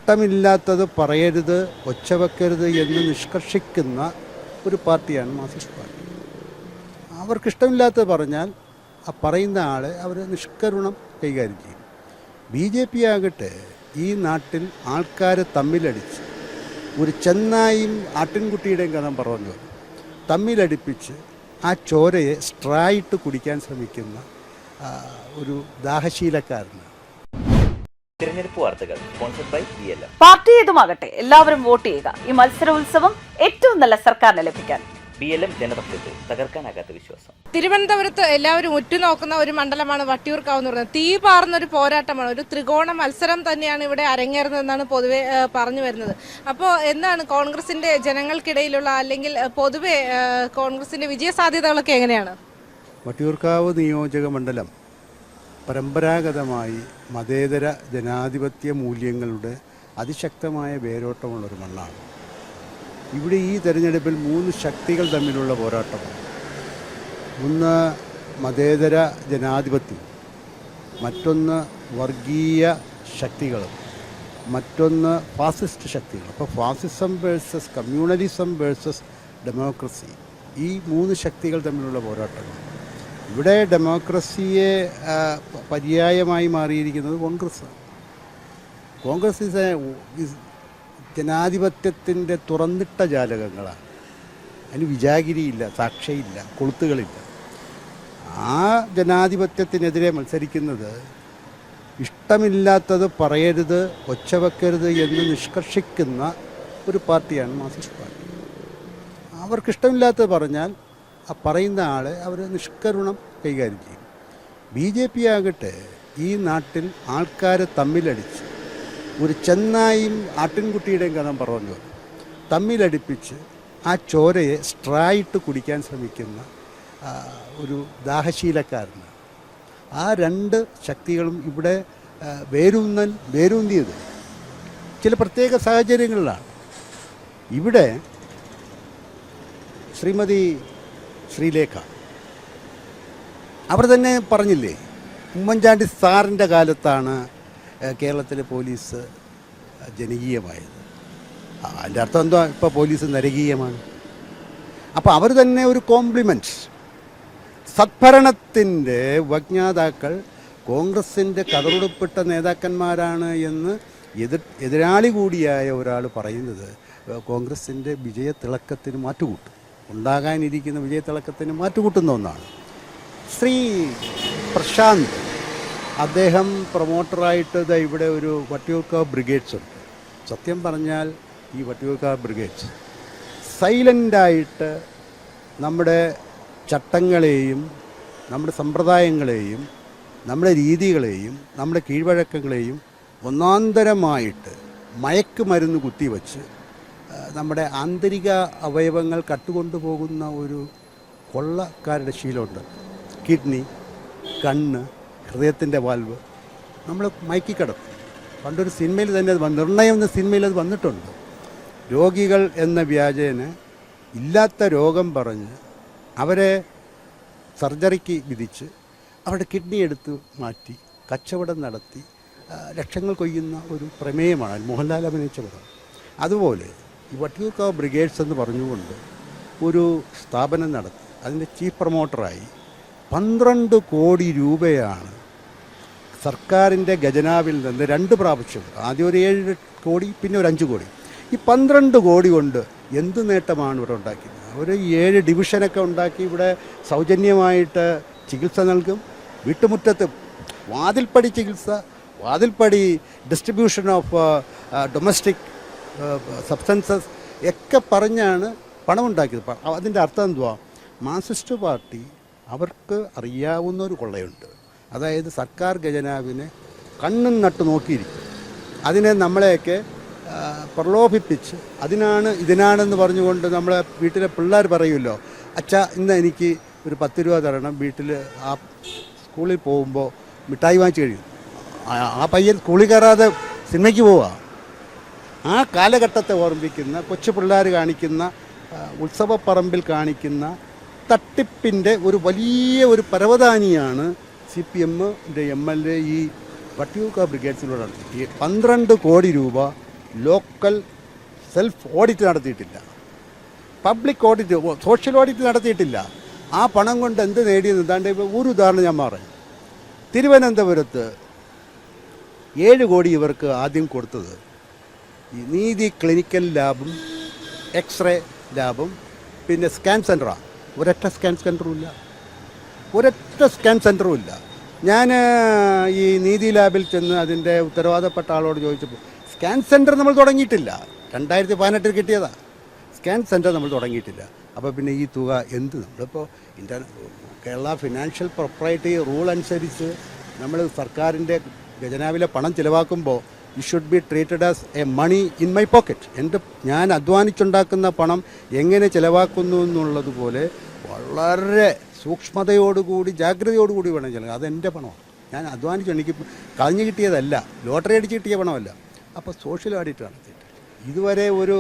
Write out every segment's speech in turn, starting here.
ഇഷ്ടമില്ലാത്തത് പറയരുത്, ഒച്ചവെക്കരുത് എന്ന് നിഷ്കർഷിക്കുന്ന ഒരു പാർട്ടിയാണ് മാർക്സിസ്റ്റ് പാർട്ടി. അവർക്കിഷ്ടമില്ലാത്തത് പറഞ്ഞാൽ ആ പറയുന്ന ആളെ അവർ നിഷ്കരുണം കൈകാര്യം ചെയ്യും. BJP ആകട്ടെ ഈ നാട്ടിൽ ആൾക്കാരെ തമ്മിലടിച്ച് ഒരു ചെന്നായും ആട്ടിൻകുട്ടിയുടെയും കഥ പറഞ്ഞു തമ്മിലടിപ്പിച്ച് ആ ചോരയെ സ്ട്രായിട്ട് കുടിക്കാൻ ശ്രമിക്കുന്ന ഒരു ദാഹശീലക്കാരനാണ്. തിരഞ്ഞെടുപ്പ് വാർത്തകൾ സ്പോൺസർഡ് ബൈ BLM. പാർട്ടി ഏതുമാകട്ടെ എല്ലാവരും വോട്ട് ചെയ്യുക. ഈ മത്സരോത്സവം ഏറ്റവും നല്ല സർക്കാരിനെ ലഭിക്കാൻ. BLM ജനപക്ഷത്ത് തകർക്കാനാകാത്ത വിശ്വാസം. തിരുവനന്തപുരത്ത് എല്ലാവരും ഉറ്റുനോക്കുന്ന ഒരു മണ്ഡലമാണ് വട്ടിയൂർക്കാവ് എന്ന് പറയുന്നത്. തീ പാർന്ന ഒരു പോരാട്ടമാണ്, ഒരു ത്രികോണ മത്സരം തന്നെയാണ് ഇവിടെ അരങ്ങേറുന്നതെന്നാണ് പൊതുവെ പറഞ്ഞു വരുന്നത്. അപ്പോൾ എന്താണ് കോൺഗ്രസിന്റെ ജനങ്ങൾക്കിടയിലുള്ള അല്ലെങ്കിൽ പൊതുവെ കോൺഗ്രസിന്റെ വിജയ സാധ്യതകളൊക്കെ എങ്ങനെയാണ്? വട്ടിയൂർക്കാവ് നിയോജക മണ്ഡലം പരമ്പരാഗതമായി മതേതര ജനാധിപത്യ മൂല്യങ്ങളുടെ അതിശക്തമായ വേരോട്ടമുള്ളൊരു മണ്ണാണ്. ഇവിടെ ഈ തെരഞ്ഞെടുപ്പിൽ 3 ശക്തികൾ തമ്മിലുള്ള പോരാട്ടമാണ്. ഒന്ന് മതേതര ജനാധിപത്യം, മറ്റൊന്ന് വർഗീയ ശക്തികളും, മറ്റൊന്ന് ഫാസിസ്റ്റ് ശക്തികൾ. അപ്പോൾ ഫാസിസം വേഴ്സസ് കമ്മ്യൂണലിസം വേഴ്സസ് ഡെമോക്രസി, ഈ 3 ശക്തികൾ തമ്മിലുള്ള പോരാട്ടമാണ്. ഇവിടെ ഡെമോക്രസിയെ പര്യായമായി മാറിയിരിക്കുന്നത് കോൺഗ്രസ്സാണ്. കോൺഗ്രസ് ജനാധിപത്യത്തിൻ്റെ തുറന്നിട്ട ജാലകങ്ങളാണ്. അതിന് വിജാഗിരിയില്ല, സാക്ഷ്യയില്ല, കൊളുത്തുകളില്ല. ആ ജനാധിപത്യത്തിനെതിരെ മത്സരിക്കുന്നത് ഇഷ്ടമില്ലാത്തത് പറയരുത്, ഒച്ചവെക്കരുത് എന്ന് നിഷ്കർഷിക്കുന്ന ഒരു പാർട്ടിയാണ് മാർക്സിസ്റ്റ് പാർട്ടി. അവർക്കിഷ്ടമില്ലാത്തത് പറഞ്ഞാൽ ആ പറയുന്ന ആളെ അവർ നിഷ്കരുണം കൈകാര്യം ചെയ്യും. BJP ആകട്ടെ ഈ നാട്ടിൽ ആൾക്കാരെ തമ്മിലടിച്ച് ഒരു ചെന്നായും ആട്ടിൻകുട്ടിയുടെയും കഥ പറഞ്ഞു തമ്മിലടിപ്പിച്ച് ആ ചോരയെ സ്ട്രായിട്ട് കുടിക്കാൻ ശ്രമിക്കുന്ന ഒരു ദാഹശീലക്കാരനാണ്. ആ 2 ശക്തികളും ഇവിടെ വേരൂന്നിയത് ചില പ്രത്യേക സാഹചര്യങ്ങളിലാണ്. ഇവിടെ ശ്രീമതി ശ്രീലേഖ അവർ തന്നെ പറഞ്ഞില്ലേ, ഉമ്മൻചാണ്ടി സാറിൻ്റെ കാലത്താണ് കേരളത്തിലെ പോലീസ് ജനകീയമായത്. അതിൻ്റെ അർത്ഥം എന്താ? ഇപ്പോൾ പോലീസ് നരകീയമാണ്. അപ്പോൾ അവർ തന്നെ ഒരു കോംപ്ലിമെൻറ്റ്. സദ്ഭരണത്തിൻ്റെ വജ്ഞാതാക്കൾ കോൺഗ്രസിൻ്റെ കതറുടുപ്പിട്ട നേതാക്കന്മാരാണ് എന്ന് എതിരാളി കൂടിയായ ഒരാൾ പറയുന്നത് കോൺഗ്രസിൻ്റെ വിജയത്തിളക്കത്തിന് മാറ്റുകൂട്ടും, ഉണ്ടാകാനിരിക്കുന്ന വിജയത്തിളക്കത്തിന് മാറ്റുകൂട്ടുന്ന ഒന്നാണ്. ശ്രീ പ്രശാന്ത് അദ്ദേഹം പ്രൊമോട്ടറായിട്ട് ഇവിടെ ഒരു വട്ടിയൂർക്കാവ് ബ്രിഗേഡ്സ് ഉണ്ട്. സത്യം പറഞ്ഞാൽ ഈ വട്ടിയൂർക്കാവ് ബ്രിഗേഡ്സ് സൈലൻ്റായിട്ട് നമ്മുടെ ചട്ടങ്ങളെയും നമ്മുടെ സമ്പ്രദായങ്ങളെയും നമ്മുടെ രീതികളെയും നമ്മുടെ കീഴ്വഴക്കങ്ങളെയും ഒന്നാന്തരമായിട്ട് മയക്കുമരുന്ന് കുത്തിവെച്ച് നമ്മുടെ ആന്തരിക അവയവങ്ങൾ കട്ടുകൊണ്ടുപോകുന്ന ഒരു കൊള്ളക്കാരുടെ ശീലമുണ്ട്. കിഡ്നി, കണ്ണ്, ഹൃദയത്തിൻ്റെ വാൽവ് നമ്മൾ മയക്കിക്കിടക്കും. പണ്ടൊരു സിനിമയിൽ തന്നെ അത് നിർണയം എന്ന സിനിമയിൽ അത് വന്നിട്ടുണ്ട്. രോഗികൾ എന്ന വ്യാജേന ഇല്ലാത്ത രോഗം പറഞ്ഞ് അവരെ സർജറിക്ക് വിധിച്ച് അവരുടെ കിഡ്നി എടുത്ത് മാറ്റി കച്ചവടം നടത്തി ലക്ഷങ്ങൾ കൊയ്യുന്ന ഒരു പ്രമേയമാണ് മോഹൻലാൽ അഭിനയിച്ച പടം. അതുപോലെ ഈ വട്ടിയൂർക്കാവ് ബ്രിഗേഡ്സ് എന്ന് പറഞ്ഞുകൊണ്ട് ഒരു സ്ഥാപനം നടത്തി അതിൻ്റെ ചീഫ് പ്രൊമോട്ടറായി 12 കോടി രൂപയാണ് സർക്കാരിൻ്റെ ഖജനാവിൽ നിന്ന് 2 പ്രാവശ്യം, ആദ്യം ഒരു 7 കോടി പിന്നെ ഒരു 5 കോടി, ഈ 12 കോടി കൊണ്ട് എന്ത് നേട്ടമാണ് ഇവിടെ ഉണ്ടാക്കിയത്? ഒരു 7 ഡിവിഷനൊക്കെ ഉണ്ടാക്കി ഇവിടെ സൗജന്യമായിട്ട് ചികിത്സ നൽകും. വീട്ടുമുറ്റത്ത് വാതിൽപ്പടി ചികിത്സ, വാതിൽപ്പടി ഡിസ്ട്രിബ്യൂഷൻ ഓഫ് ഡൊമസ്റ്റിക് സബ്സ്റ്റൻസസ് ഒക്കെ പറഞ്ഞാണ് പണമുണ്ടാക്കിയത്. അതിൻ്റെ അർത്ഥം എന്തുവാ? മാർക്സിസ്റ്റ് പാർട്ടി അവർക്ക് അറിയാവുന്ന ഒരു കൊള്ളയുണ്ട്. അതായത് സർക്കാർ ഖജനാവിനെ കണ്ണും നട്ട് നോക്കിയിരിക്കും. അതിനെ നമ്മളെയൊക്കെ പ്രലോഭിപ്പിച്ച് ഇതിനാണെന്ന് പറഞ്ഞുകൊണ്ട് നമ്മളെ വീട്ടിലെ പിള്ളേർ പറയുമല്ലോ, അച്ഛാ ഇന്ന് എനിക്ക് ഒരു 10 രൂപ തരണം, വീട്ടിൽ ആ സ്കൂളിൽ പോകുമ്പോൾ മിഠായി വാങ്ങിച്ച് കഴിയും. ആ പയ്യൻ സ്കൂളിൽ കയറാതെ സിനിമയ്ക്ക് പോവുക. ആ കാലഘട്ടത്തെ ഓർമ്മിക്കുന്ന കൊച്ചു പിള്ളേർ കാണിക്കുന്ന ഉത്സവപ്പറമ്പിൽ കാണിക്കുന്ന തട്ടിപ്പിൻ്റെ ഒരു വലിയ ഒരു പരവതാനിയാണ് CPMൻ്റെ MLA ഈ വട്ടിയൂർക്കാവ് ബ്രിഗേഡ്സിലൂടെ നടത്തി 12 കോടി രൂപ ലോക്കൽ സെൽഫ് ഓഡിറ്റ് നടത്തിയിട്ടില്ല, പബ്ലിക് ഓഡിറ്റ്, സോഷ്യൽ ഓഡിറ്റ് നടത്തിയിട്ടില്ല. ആ പണം കൊണ്ട് എന്ത് നേടിയെന്ന് എന്താണ്ട് ഇപ്പോൾ ഒരു ഉദാഹരണം ഞാൻ പറയാം. തിരുവനന്തപുരത്ത് 7 കോടി ഇവർക്ക് ആദ്യം കൊടുത്തത് ഈ നീതി ക്ലിനിക്കൽ ലാബും എക്സ്റേ ലാബും പിന്നെ സ്കാൻ സെൻ്ററാണ്. ഒരൊറ്റ സ്കാൻ സെൻ്ററും ഇല്ല. ഞാൻ ഈ നീതി ലാബിൽ ചെന്ന് അതിൻ്റെ ഉത്തരവാദപ്പെട്ട ആളോട് ചോദിച്ചപ്പോൾ സ്കാൻ സെൻറ്റർ നമ്മൾ തുടങ്ങിയിട്ടില്ല, 2018 കിട്ടിയതാണ്. സ്കാൻ സെൻറ്റർ നമ്മൾ തുടങ്ങിയിട്ടില്ല. അപ്പോൾ പിന്നെ ഈ തുക എന്ത്? നമ്മളിപ്പോൾ കേരള ഫിനാൻഷ്യൽ പ്രൊപ്രൈറ്റി റൂൾ അനുസരിച്ച് നമ്മൾ സർക്കാരിൻ്റെ ഖജനാവിലെ പണം ചിലവാക്കുമ്പോൾ it should be treated as a money in my pocket. ഞാൻ അധ്വാനിച്ചുണ്ടാക്കുന്ന പണം എങ്ങനെ ചിലവാക്കുന്നു എന്നുള്ളതുപോലെ വളരെ സൂക്ഷ്മതയോടുകൂടി ജാഗ്രതയോടുകൂടി വേണം ചിലവ്. അതെൻ്റെ പണമാണ്, ഞാൻ അധ്വാനിച്ചു, എനിക്ക് കളഞ്ഞു കിട്ടിയതല്ല, ലോട്ടറി അടിച്ച് കിട്ടിയ പണമല്ല. അപ്പോൾ സോഷ്യൽ ഓഡിറ്റ് നടത്തിയിട്ട് ഇതുവരെ ഒരു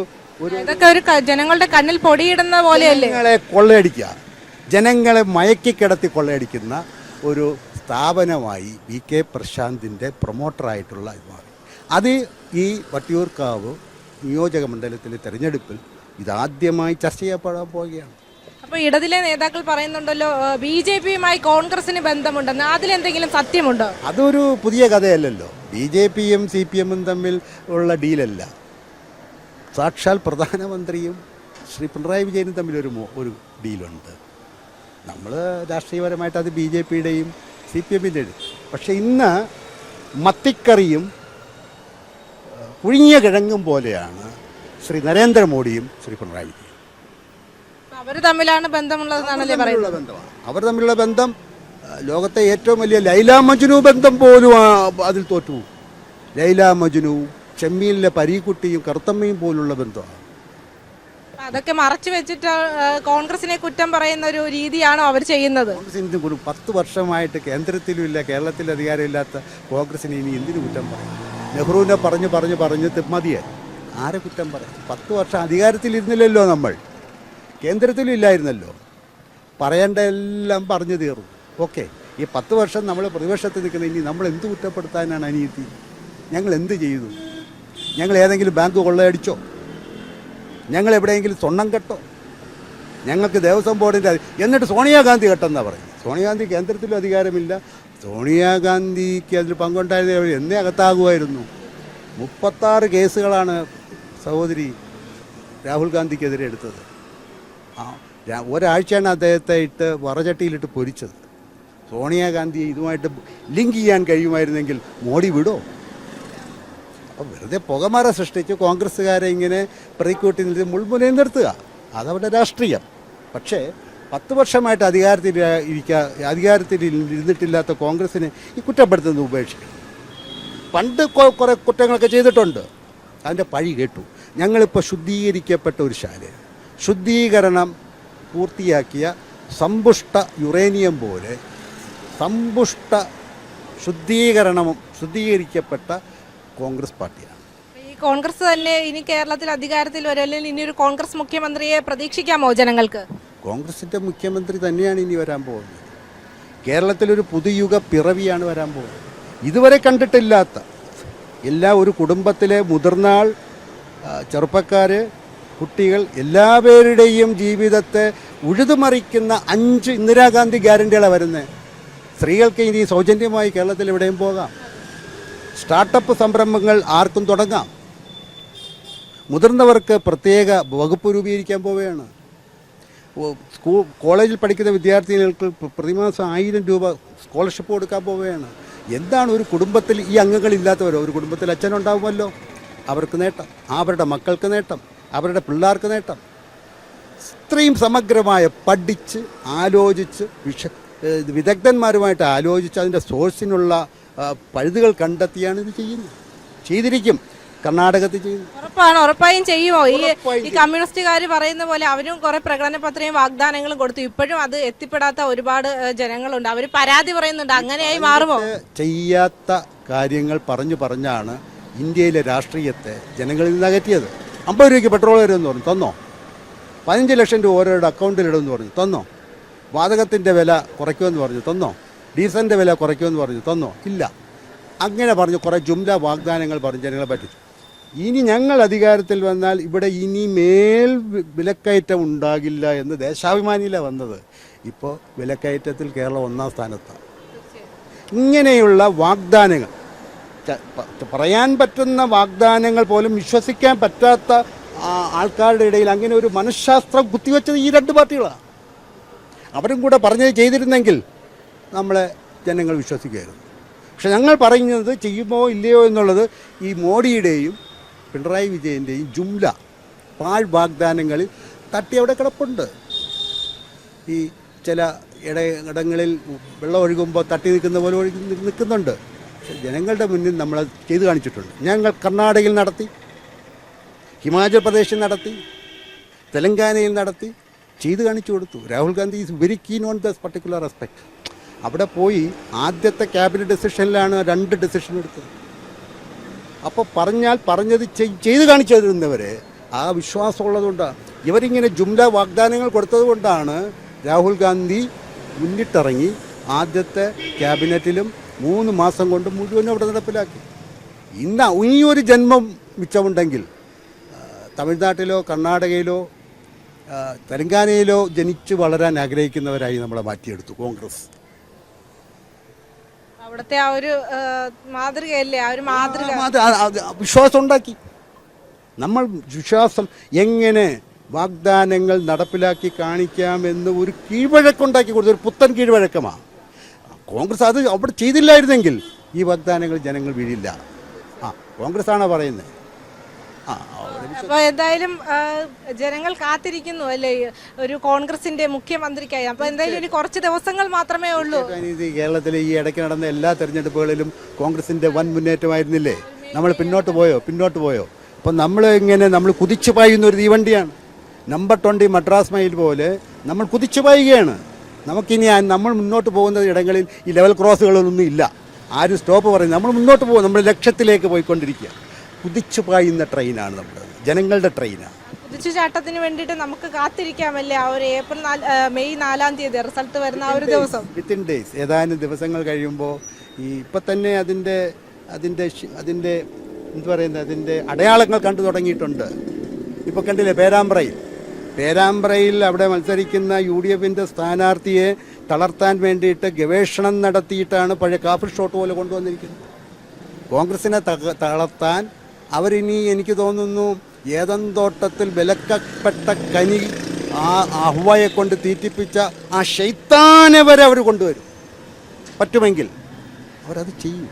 ഇതൊക്കെ ഒരു ജനങ്ങളുടെ കണ്ണിൽ പൊടിയിടുന്ന പോലെയല്ലേ? ജനങ്ങളെ കൊള്ളയടിക്കുക, ജനങ്ങളെ മയക്കിക്കിടത്തി കൊള്ളയടിക്കുന്ന ഒരു സ്ഥാപനമായി VK പ്രശാന്തിൻ്റെ പ്രൊമോട്ടറായിട്ടുള്ള ഇത് മാറി. അത് ഈ വട്ടിയൂർക്കാവ് നിയോജക മണ്ഡലത്തിലെ തെരഞ്ഞെടുപ്പിൽ ഇതാദ്യമായി ചർച്ച ചെയ്യപ്പെടാൻ പോവുകയാണ്. അപ്പോൾ ഇടതിലെ നേതാക്കൾ പറയുന്നുണ്ടല്ലോ BJPയുമായി കോൺഗ്രസിന് ബന്ധമുണ്ടെന്ന്, അതിലെന്തെങ്കിലും സത്യമുണ്ടോ? അതൊരു പുതിയ കഥയല്ലല്ലോ. BJPയും CPMും തമ്മിൽ ഉള്ള ഡീലല്ല. സാക്ഷാൽ പ്രധാനമന്ത്രിയും ശ്രീ പിണറായി വിജയനും തമ്മിലൊരു ഡീലുണ്ട്. നമ്മൾ രാഷ്ട്രീയപരമായിട്ട് അത് BJPയുടെയും CPMിൻ്റെയും. പക്ഷേ ഇന്ന് മത്തിക്കറിയും പുഴുങ്ങിയ കിഴങ്ങും പോലെയാണ് ശ്രീ നരേന്ദ്രമോദിയും ശ്രീ പിണറായി വിജയൻ. അവർ തമ്മിലാണ് ബന്ധമുള്ളതെന്നാണല്ലേ പറയുന്നത്? അവർ തമ്മിലുള്ള ബന്ധം ലോകത്തെ ഏറ്റവും വലിയ ലൈല മജ്നു ബന്ധം പോലും അതിൽ തോറ്റു. ലൈല മജ്നു, ചെമ്മീനിലെ പരീക്കുട്ടിയും കറുത്തമ്മയും പോലുള്ള ബന്ധമാണ്. അതൊക്കെ മറച്ചു വെച്ചിട്ട് കോൺഗ്രസിനെ കുറ്റം പറയുന്ന ഒരു രീതിയാണോ അവർ ചെയ്യുന്നത്? 10 വർഷമായിട്ട് കേന്ദ്രത്തിലും ഇല്ല കേരളത്തിൽ അധികാരമില്ലാത്ത കോൺഗ്രസിനെ ഇനി എന്തിനു കുറ്റം പറയും? നെഹ്റുവിനെ പറഞ്ഞ് മതിയായി. ആരെ കുറ്റം പറയും? 10 വർഷം അധികാരത്തിലിരുന്നില്ലല്ലോ, നമ്മൾ കേന്ദ്രത്തിലും ഇല്ലായിരുന്നല്ലോ. പറയേണ്ട എല്ലാം പറഞ്ഞു തീർന്നു. ഓക്കെ, ഈ 10 വർഷം നമ്മൾ പ്രതിപക്ഷത്ത് നിൽക്കുന്ന ഇനി നമ്മൾ എന്ത് കുറ്റപ്പെടുത്താനാണ് അനിയത്തി? ഞങ്ങൾ എന്ത് ചെയ്തു? ഞങ്ങൾ ഏതെങ്കിലും ബാങ്ക് കൊള്ളയടിച്ചോ? ഞങ്ങൾ എവിടെയെങ്കിലും സ്വർണ്ണം കെട്ടോ? ഞങ്ങൾക്ക് ദേവസ്വം ബോർഡിൻ്റെ എന്നിട്ട് സോണിയാഗാന്ധി കെട്ടെന്നാണ് പറയുന്നത്. സോണിയാഗാന്ധി കേന്ദ്രത്തിലും അധികാരമില്ല. സോണിയാഗാന്ധിക്ക് അതിൽ പങ്കുണ്ടായിരുന്ന എന്നേ അകത്താകുമായിരുന്നു. 36 കേസുകളാണ് സഹോദരി രാഹുൽ ഗാന്ധിക്കെതിരെ എടുത്തത്. ഒരാഴ്ചയാണ് അദ്ദേഹത്തെ വറചട്ടിയിലിട്ട് പൊരിച്ചത്. സോണിയാഗാന്ധിയെ ഇതുമായിട്ട് ലിങ്ക് ചെയ്യാൻ കഴിയുമായിരുന്നെങ്കിൽ മോഡി വിടോ? അപ്പോൾ വെറുതെ പുകമറ സൃഷ്ടിച്ച് കോൺഗ്രസ്സുകാരെ ഇങ്ങനെ പ്രതിക്കൂട്ടി നിർത്തി മുൾമുനയിൽ നിർത്തുക, അതവരുടെ രാഷ്ട്രീയം. പക്ഷേ 10 വർഷമായിട്ട് അധികാരത്തിൽ ഇരുന്നിട്ടില്ലാത്ത കോൺഗ്രസിനെ ഈ കുറ്റപ്പെടുത്തുന്നത് ഉപേക്ഷിക്കണം. പണ്ട് കുറേ കുറ്റങ്ങളൊക്കെ ചെയ്തിട്ടുണ്ട്, അതിൻ്റെ പഴി കേട്ടു. ഞങ്ങളിപ്പോൾ ശുദ്ധീകരിക്കപ്പെട്ട ഒരു ശാലയാണ്, ശുദ്ധീകരണം പൂർത്തിയാക്കിയ സമ്പുഷ്ട യുറേനിയം പോലെ ശുദ്ധീകരിക്കപ്പെട്ട കോൺഗ്രസ് പാർട്ടിയാണ്. ഈ കോൺഗ്രസ് തന്നെ ഇനി കേരളത്തിൽ അധികാരത്തിൽ വരും, അല്ലെങ്കിൽ ഇനി ഒരു കോൺഗ്രസ് മുഖ്യമന്ത്രിയെ പ്രതീക്ഷിക്കാമോ ജനങ്ങൾക്ക്? കോൺഗ്രസിൻ്റെ മുഖ്യമന്ത്രി തന്നെയാണ് ഇനി വരാൻ പോകുന്നത്. കേരളത്തിലൊരു പുതുയുഗ പിറവിയാണ് വരാൻ പോകുന്നത്. ഇതുവരെ കണ്ടിട്ടില്ലാത്ത ഒരു കുടുംബത്തിലെ മുതിർന്ന ആൾ, ചെറുപ്പക്കാർ, കുട്ടികൾ എല്ലാവരുടെയും ജീവിതത്തെ ഉഴുതുമറിക്കുന്ന 5 ഇന്ദിരാഗാന്ധി ഗ്യാരണ്ടികളാണ് വരുന്നത്. സ്ത്രീകൾക്ക് ഇനി സൗജന്യമായി കേരളത്തിൽ എവിടെയും പോകാം. സ്റ്റാർട്ടപ്പ് സംരംഭങ്ങൾ ആർക്കും തുടങ്ങാം. മുതിർന്നവർക്ക് പ്രത്യേക വകുപ്പ് രൂപീകരിക്കാൻ പോവുകയാണ്. കോളേജിൽ പഠിക്കുന്ന വിദ്യാർത്ഥികൾക്ക് പ്രതിമാസം 1000 രൂപ സ്കോളർഷിപ്പ് കൊടുക്കാൻ പോവുകയാണ്. എന്താണ് ഒരു കുടുംബത്തിൽ ഈ അംഗങ്ങളില്ലാത്തവരോ? ഒരു കുടുംബത്തിൽ അച്ഛനുണ്ടാവുമല്ലോ, അവർക്ക് നേട്ടം, അവരുടെ മക്കൾക്ക് നേട്ടം, അവരുടെ പിള്ളേർക്ക് നേട്ടം. ഇത്രയും സമഗ്രമായ പഠിച്ച് ആലോചിച്ച് വിദഗ്ധന്മാരുമായിട്ട് ആലോചിച്ച് അതിൻ്റെ സോഴ്സിനുള്ള പഴുതുകൾ കണ്ടെത്തിയാണ് ഇത് ചെയ്തിരിക്കും. കർണാടകത്തിൽ ചെയ്തു. ഉറപ്പായും ചെയ്യുമോ? ഈ കമ്മ്യൂണിസ്റ്റുകാർ പറയുന്ന പോലെ അവരും കുറെ പ്രകടന പത്രവും വാഗ്ദാനങ്ങളും കൊടുത്തു. ഇപ്പോഴും അത് എത്തിപ്പെടാത്ത ഒരുപാട് ജനങ്ങളുണ്ട്. അവർ പരാതി പറയുന്നുണ്ട്. അങ്ങനെയായി മാറുമോ? ചെയ്യാത്ത കാര്യങ്ങൾ പറഞ്ഞാണ് ഇന്ത്യയിലെ രാഷ്ട്രീയത്തെ ജനങ്ങളിൽ നിന്ന് അകറ്റിയത്. 50 രൂപയ്ക്ക് പെട്രോൾ വരുമെന്ന് പറഞ്ഞു, തന്നോ? 15 ലക്ഷം രൂപ ഓരോരുടെ അക്കൗണ്ടിലിടുമെന്ന് പറഞ്ഞു, തന്നോ? വാതകത്തിൻ്റെ വില കുറയ്ക്കുമെന്ന് പറഞ്ഞു, തന്നോ? ഡീസലിൻ്റെ വില കുറയ്ക്കുമെന്ന് പറഞ്ഞു, തന്നോ? ഇല്ല. അങ്ങനെ പറഞ്ഞു കുറേ ജുംല വാഗ്ദാനങ്ങൾ പറഞ്ഞ് ജനങ്ങളെ പറ്റിച്ചു. ഇനി ഞങ്ങൾ അധികാരത്തിൽ വന്നാൽ ഇവിടെ ഇനി മേൽ വിലക്കയറ്റം ഉണ്ടാകില്ല എന്ന് ദേശാഭിമാനിയിലാണ് വന്നത്. ഇപ്പോൾ വിലക്കയറ്റത്തിൽ കേരളം 1-ാം സ്ഥാനത്താണ്. ഇങ്ങനെയുള്ള വാഗ്ദാനങ്ങൾ, പറയാൻ പറ്റുന്ന വാഗ്ദാനങ്ങൾ പോലും വിശ്വസിക്കാൻ പറ്റാത്ത ആൾക്കാരുടെ ഇടയിൽ അങ്ങനെ ഒരു മനഃശാസ്ത്രം കുത്തിവെച്ചത് ഈ 2 പാർട്ടികളാണ്. അവരും കൂടെ പറഞ്ഞത് ചെയ്തിരുന്നെങ്കിൽ നമ്മളെ ജനങ്ങൾ വിശ്വസിക്കുമായിരുന്നു. പക്ഷെ ഞങ്ങൾ പറയുന്നത് ചെയ്യുമോ ഇല്ലയോ എന്നുള്ളത് ഈ മോഡിയുടെയും പിണറായി വിജയൻ്റെയും ജുംല പാഴ് വാഗ്ദാനങ്ങളിൽ തട്ടി അവിടെ കിടപ്പുണ്ട്. ഈ ചില ഇടങ്ങളിൽ വെള്ളം ഒഴുകുമ്പോൾ തട്ടി നിൽക്കുന്ന പോലെ ഒഴുകി നിൽക്കുന്നുണ്ട്. പക്ഷെ ജനങ്ങളുടെ മുന്നിൽ നമ്മളത് ചെയ്തു കാണിച്ചിട്ടുണ്ട്. ഞങ്ങൾ കർണാടകയിൽ നടത്തി, ഹിമാചൽ പ്രദേശിൽ നടത്തി, തെലങ്കാനയിൽ നടത്തി, ചെയ്തു കാണിച്ചു കൊടുത്തു. Rahul Gandhi is very keen on this particular respect. അവിടെ പോയി ആദ്യത്തെ ക്യാബിനറ്റ് ഡെസിഷനിലാണ് 2 ഡിസിഷൻ എടുത്തത്. അപ്പോൾ പറഞ്ഞത് ചെയ്തു കാണിച്ചു തരുന്നവരെ ആ വിശ്വാസമുള്ളതുകൊണ്ടാണ്. ഇവരിങ്ങനെ ജുംല വാഗ്ദാനങ്ങൾ കൊടുത്തത് കൊണ്ടാണ് രാഹുൽ ഗാന്ധി മുന്നിട്ടിറങ്ങി ആദ്യത്തെ ക്യാബിനറ്റിലും 3 മാസം കൊണ്ട് മുഴുവനും അവിടെ നടപ്പിലാക്കി. ഈ ഒരു ജന്മം മിച്ചമുണ്ടെങ്കിൽ തമിഴ്നാട്ടിലോ കർണാടകയിലോ തെലങ്കാനയിലോ ജനിച്ച് വളരാൻ ആഗ്രഹിക്കുന്നവരായി നമ്മളെ മാറ്റിയെടുത്തു കോൺഗ്രസ്. അവിടുത്തെ ആ ഒരു മാതൃകയല്ലേ, ആ ഒരു മാതൃക വിശ്വാസം ഉണ്ടാക്കി. നമ്മൾ വിശ്വാസം എങ്ങനെ വാഗ്ദാനങ്ങൾ നടപ്പിലാക്കി കാണിക്കാമെന്ന് ഒരു കീഴ്വഴക്കുണ്ടാക്കി കൊടുത്തു. ഒരു പുത്തൻ കീഴ്വഴക്കമാണ് കോൺഗ്രസ്. അത് അവിടെ ചെയ്തില്ലായിരുന്നെങ്കിൽ ഈ വാഗ്ദാനങ്ങൾ ജനങ്ങൾ വീഴില്ല. കോൺഗ്രസ് ആണോ പറയുന്നത്? അപ്പോൾ എന്തായാലും ജനങ്ങൾ കാത്തിരിക്കുന്നു അല്ലേ ഒരു കോൺഗ്രസിന്റെ മുഖ്യമന്ത്രിക്കായി. അപ്പോൾ എന്തായാലും ഇനി കുറച്ച് ദിവസങ്ങൾ മാത്രമേ ഉള്ളൂ. കേരളത്തിലെ ഈ ഇടയ്ക്ക് നടന്ന എല്ലാ തെരഞ്ഞെടുപ്പുകളിലും കോൺഗ്രസിന്റെ വൻ മുന്നേറ്റമായിരുന്നില്ലേ? നമ്മൾ പിന്നോട്ട് പോയോ? അപ്പം നമ്മൾ കുതിച്ചു പായുന്ന ഒരു തീവണ്ടിയാണ്. നമ്പർ 20 മദ്രാസ് മൈൽ പോലെ നമ്മൾ കുതിച്ചു പായുകയാണ്. നമുക്കിനി നമ്മൾ മുന്നോട്ട് പോകുന്ന ഇടങ്ങളിൽ ഈ ലെവൽ ക്രോസുകളൊന്നും ഇല്ല. ആരും സ്റ്റോപ്പ് പറയുന്നത് നമ്മൾ മുന്നോട്ട് പോകും. നമ്മൾ ലക്ഷ്യത്തിലേക്ക് പോയിക്കൊണ്ടിരിക്കുക. കുതിച്ചു പായുന്ന ട്രെയിനാണ് നമ്മുടെ ജനങ്ങളുടെ ട്രെയിനാണ്. കുതിച്ചുചാട്ടത്തിന് വേണ്ടിയിട്ട് നമുക്ക് കാത്തിരിക്കാമല്ലേ ആ ഒരു മെയ് 4-ാം തീയതി റിസൾട്ട് വരുന്ന ആ ഒരു ദിവസം. വിത്തിൻ ഡേയ്സ്, ഏതാനും ദിവസങ്ങൾ കഴിയുമ്പോൾ ഇപ്പം തന്നെ അതിൻ്റെ എന്ത് പറയുന്നത് അതിൻ്റെ അടയാളങ്ങൾ കണ്ടു തുടങ്ങിയിട്ടുണ്ട്. ഇപ്പോൾ കണ്ടില്ലേ പേരാമ്പ്രയിൽ അവിടെ മത്സരിക്കുന്ന UDFൻ്റെ സ്ഥാനാർത്ഥിയെ തളർത്താൻ വേണ്ടിയിട്ട് ഗവേഷണം നടത്തിയിട്ടാണ് പഴയ കാഫി ഷോട്ട് പോലെ കൊണ്ടുവന്നിരിക്കുന്നത്. കോൺഗ്രസിനെ തളർത്താൻ അവരിനി എനിക്ക് തോന്നുന്നു ഏതന്തോട്ടത്തിൽ വിലക്കപ്പെട്ട കനി ഹവ്വയെ കൊണ്ട് തീറ്റിപ്പിച്ച ആ ശൈത്താനെ വരെ അവർ കൊണ്ടുവരും. പറ്റുമെങ്കിൽ അവരത് ചെയ്യും.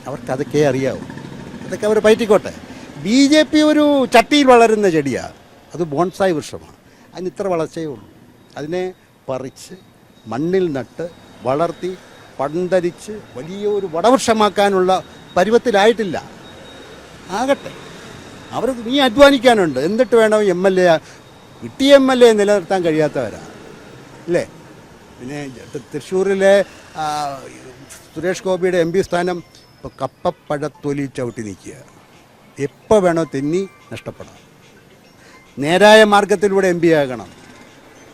അവർക്കതൊക്കെ അറിയാവും. അതൊക്കെ അവർ പയറ്റിക്കോട്ടെ. BJP ഒരു ചട്ടിയിൽ വളരുന്ന ചെടിയാണ്. അത് ബോൺസായി വൃക്ഷമാണ്. അതിന് ഇത്ര വളർച്ചയേ ഉള്ളൂ. അതിനെ പറിച്ച് മണ്ണിൽ നട്ട് വളർത്തി പന്തരിച്ച് വലിയൊരു വടവൃക്ഷമാക്കാനുള്ള പരുവത്തിലായിട്ടില്ല. ആകട്ടെ, അവർക്ക് നീ അധ്വാനിക്കാനുണ്ട്. എന്നിട്ട് വേണം കിട്ടിയ MLA നിലനിർത്താൻ കഴിയാത്തവരാണ് അല്ലേ? പിന്നെ തൃശ്ശൂരിലെ സുരേഷ് ഗോപിയുടെ MP സ്ഥാനം ഇപ്പോൾ കപ്പപ്പഴത്തൊലി ചവിട്ടി നിൽക്കുക. എപ്പോൾ വേണോ തെന്നി നഷ്ടപ്പെടാം. നേരായ മാർഗത്തിലൂടെ MP ആകണം,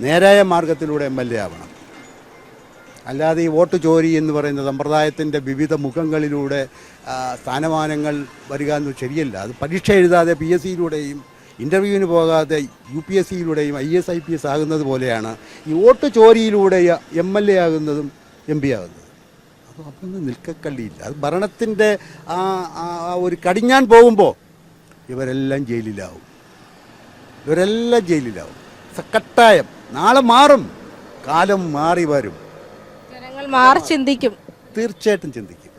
നേരായ മാർഗത്തിലൂടെ MLA ആവണം. അല്ലാതെ ഈ വോട്ട് ചോരി എന്ന് പറയുന്ന സമ്പ്രദായത്തിൻ്റെ വിവിധ മുഖങ്ങളിലൂടെ സ്ഥാനമാനങ്ങൾ വരിക എന്ന് ശരിയല്ല. അത് പരീക്ഷ എഴുതാതെ PSCയിലൂടെയും ഇൻ്റർവ്യൂവിന് പോകാതെ UPSCയിലൂടെയും IAS IPS ആകുന്നത് പോലെയാണ് ഈ വോട്ട് ചോരിയിലൂടെ MLA ആകുന്നതും MP ആകുന്നതും. അപ്പം നിൽക്കക്കള്ളിയില്ല. അത് ഭരണത്തിൻ്റെ ഒരു കടിഞ്ഞാൻ പോകുമ്പോൾ ഇവരെല്ലാം ജയിലിലാവും. കട്ടായം. നാളെ മാറും, കാലം മാറി വരും. ജനങ്ങൾ മാറി ചിന്തിക്കും. തീർച്ചയായിട്ടും ചിന്തിക്കും.